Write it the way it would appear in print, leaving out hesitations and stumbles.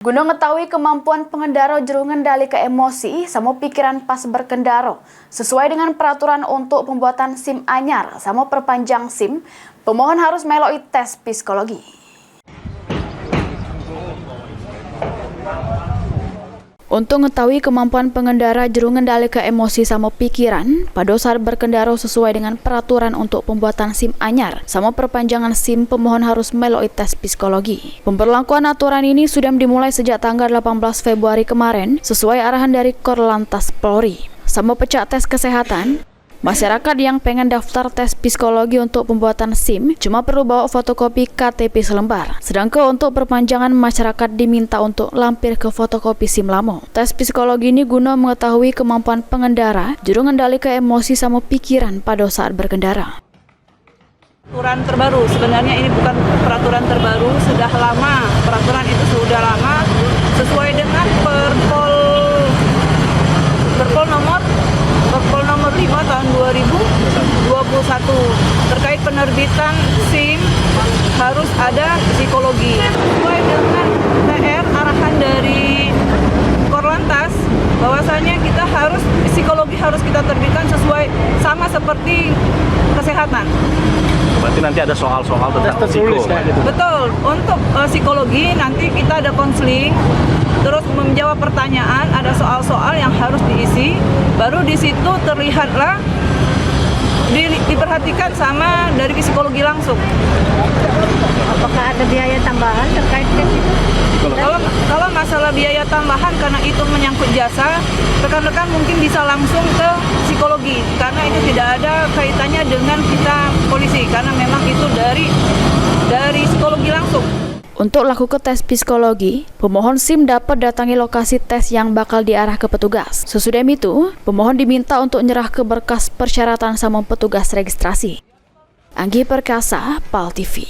Guna mengetahui kemampuan pengendara juru ngendali ke emosi sama pikiran pas berkendara, sesuai dengan peraturan untuk pembuatan SIM anyar sama perpanjang SIM, pemohon harus melalui tes psikologi. Untuk mengetahui kemampuan pengendara juru ngendali ke emosi sama pikiran pada saat berkendara sesuai dengan peraturan untuk pembuatan SIM anyar sama perpanjangan SIM, pemohon harus melalui tes psikologi. Pemberlakuan aturan ini sudah dimulai sejak tanggal 18 Februari kemarin sesuai arahan dari Korlantas Polri. Sama pecah tes kesehatan, masyarakat yang pengen daftar tes psikologi untuk pembuatan SIM cuma perlu bawa fotokopi KTP selembar. Sedangkan untuk perpanjangan, masyarakat diminta untuk lampir ke fotokopi SIM lama. Tes psikologi ini guna mengetahui kemampuan pengendara juru ngendali ke emosi sama pikiran pada saat berkendara. Peraturan terbaru, sebenarnya ini bukan peraturan terbaru, sudah lama. Peraturan itu sudah lama sesuai dengan Perpol nomor 5 tahun 2021 terkait penerbitan SIM harus ada psikologi. Sesuai dengan PR arahan dari Korlantas, bahwasanya kita harus psikologi harus kita terbitkan sesuai sama seperti kesehatan. Berarti nanti ada soal-soal tentang psikologi. Betul, untuk psikologi nanti kita ada konseling, terus menjawab pertanyaan, ada soal-soal yang harus diisi, baru di situ terlihatlah diperhatikan sama dari psikologi langsung. Apakah ada biaya tambahan terkait tes itu? Kalau masalah biaya tambahan karena itu menyangkut jasa, rekan-rekan mungkin bisa langsung ke psikologi karena itu tidak ada kaitannya dengan kita polisi karena memang itu dari psikologi langsung. Untuk lakukan tes psikologi, pemohon SIM dapat datangi lokasi tes yang bakal diarah ke petugas. Sesudah itu, pemohon diminta untuk nyerah ke berkas persyaratan sama petugas registrasi. Anggi Perkasa, PAL TV.